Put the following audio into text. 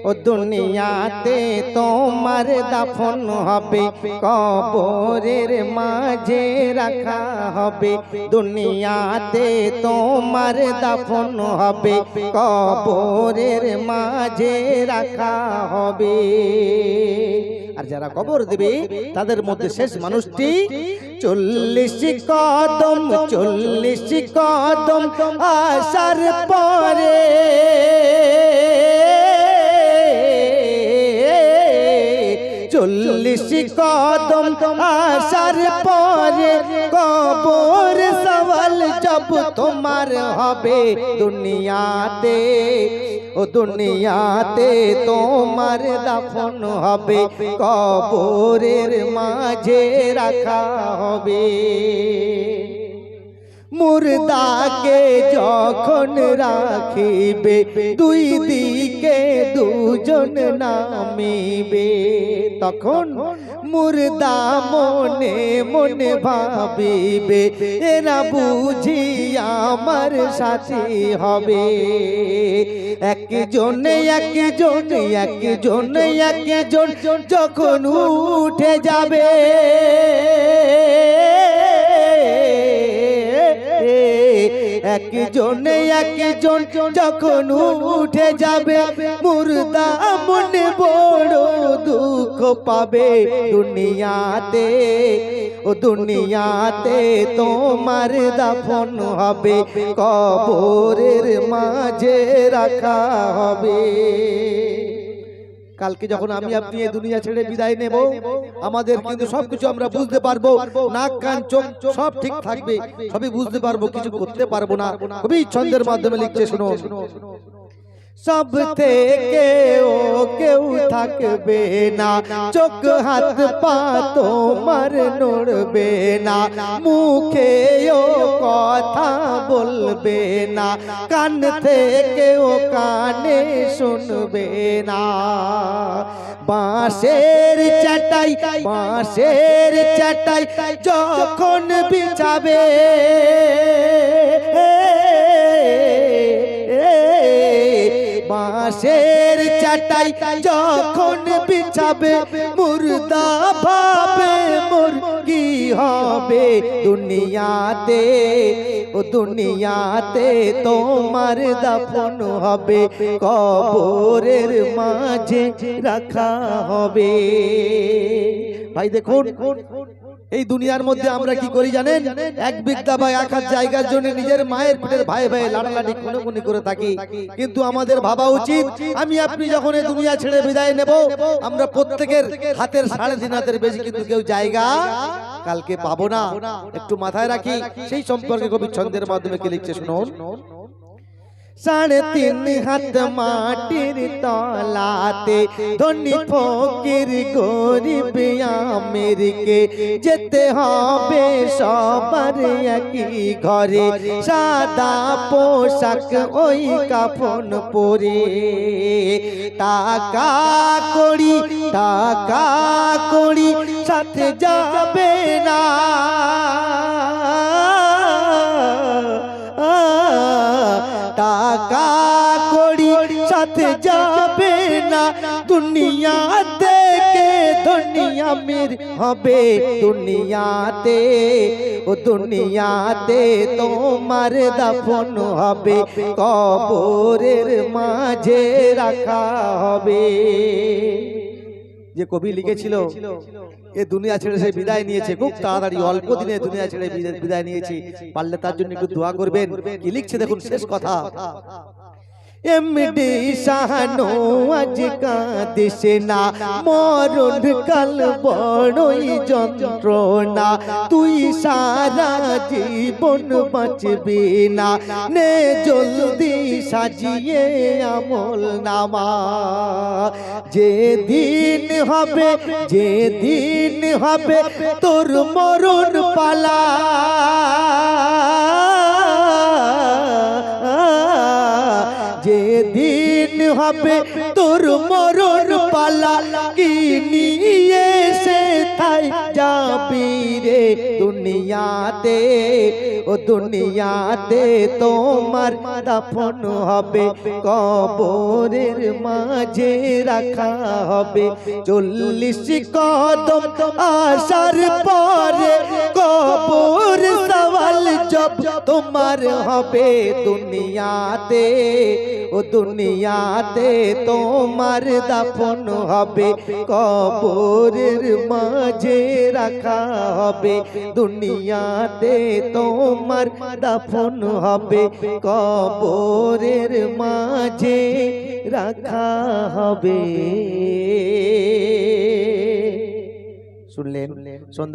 ও দুনিয়াতে তোমার দাফন হবে, কবরের মাঝে রাখা হবে। দুনিয়াতে তোমার দাফন হবে, কবরের মাঝে রাখা হবে। আর যারা কবর দেবে তাদের মধ্যে শেষ মানুষটি 40 কদম 40 কদম আসার পরে, 40 কদম আসার পরে কবর সওয়াল জব তোমার হবে। দুনিয়াতে ও দুনিয়াতে তোমার দাফন হবে, কবরের মাঝে রাখা হবে। মুর্দাকে যখন রাখিবে দুই দিকে দুজন নামিবে, তখন মুর্দা মনে মনে ভাবিবে এরা বুঝি আমার সাথী হবে। একজন একজন একজন একজন যখন উঠে যাবে, একজন একজন যখন উঠে যাবে, মুর্দা মনে বড় দুঃখ পাবে। দুনিয়াতে ও দুনিয়াতে তোমার দাফন হবে, কবরের মাঝে রাখা হবে। কালকে যখন আমি আপনি এই দুনিয়া ছেড়ে বিদায় নেব, আমাদের কিন্তু সবকিছু আমরা বুঝতে পারবো, নাক কান চোখ সব ঠিক থাকবে, সবই বুঝতে পারবো, কিছু করতে পারবো না। কবি ছন্দের মাধ্যমে লিখছে, শুনো। সব থেকে ও কেউ থাকবে না, চোখ হাত পা তোমার নড়বে না, মুখে ও কথা বলবে না, কান থেকে ও কানে শুনবে না। বাঁশের চাটাই বাঁশের চাটাই যখন বিছাবে, বাঁশের চাটাই যখন বিছাবে, মুর্দা ভাবে মোর কি হবে। দুনিয়াতে ও দুনিয়াতে তোমার দাফন হবে, কবরের মাঝে রাখা হবে। ভাই দেখুন, এই দুনিয়ার মধ্যে আমরা কি করি জানেন? এক বিঘা বা এক হাত জায়গার জন্য নিজের মায়ের পেটের ভাই ভাই লাড়ালাড়ি খুনোখুনি করে থাকি। কিন্তু আমাদের ভাবা উচিত, আমি আপনি যখন এই দুনিয়া ছেড়ে বিদায় নেব, আমরা প্রত্যেকের হাতের 3.5 হাতের বেশি কিন্তু কেউ জায়গা কালকে পাবো না। একটু মাথায় রাখি। সেই সম্পর্কে কবি ছন্দের মাধ্যমে কি লিখছে, শুনুন। 3.5 হাত মাটির তলাতে, ধনী ফকির গরিব আমিরকে যেতে হবে সবার একই ঘরে, সাদা পোশাক ওই কাফন পরে। টাকা কড়ি সাথে যাবে না, টাকা কড়ি সাথে যাবে না, দুনিয়া থেকে দুনিয়া আমির হবে। দুনিয়াতে ও দুনিয়াতে তোমার দাফন হবে, কবরের মাঝে রাখা হবে। যে কবি লিখেছিল এ দুনিয়া ছেড়ে সে বিদায় নিয়েছে, খুব তাড়াতাড়ি অল্প দিনে দুনিয়া ছেড়ে বিদায় নিয়েছি, পারলে তার জন্য একটু দোয়া করবেন। কি লিখছে দেখুন, শেষ কথা। এমডি শাহানো আজ কাঁদিস না, মরণ কাল বড়ই যন্ত্রণা, তুই সারা জীবন বাঁচবি না, নে জলদি সাজিয়ে আমল নামা। যেদিন হবে তোর মরণ পালা, যেদিন হবে তোর মরণ পালা কি নিয়ে সে তাই যাবি রে দুনিয়াতে ও দুনিয়াতে তোমার দাফন হবে কবরের মাঝে রাখা হবে 40 কদম আসার পরে কবর সওয়াল জব তোমার হবে দুনিয়াতে ও দুনিয়াতে তোমার দাফন হবে কবরের মাঝে রাখা হবে দুনিয়াতে তোমার দাফন হবে কবরের মাঝে রাখা হবে। শুনলেন?